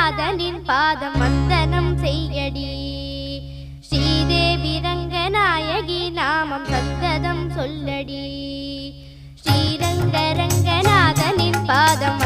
ரங்கநாதனின் பாதம் வந்தனம் செய்யடி. ஸ்ரீதேவி ரங்கநாயகி நாமம் சந்ததம் சொல்லடி. ஸ்ரீரங்க ரங்கநாதனின் பாதம்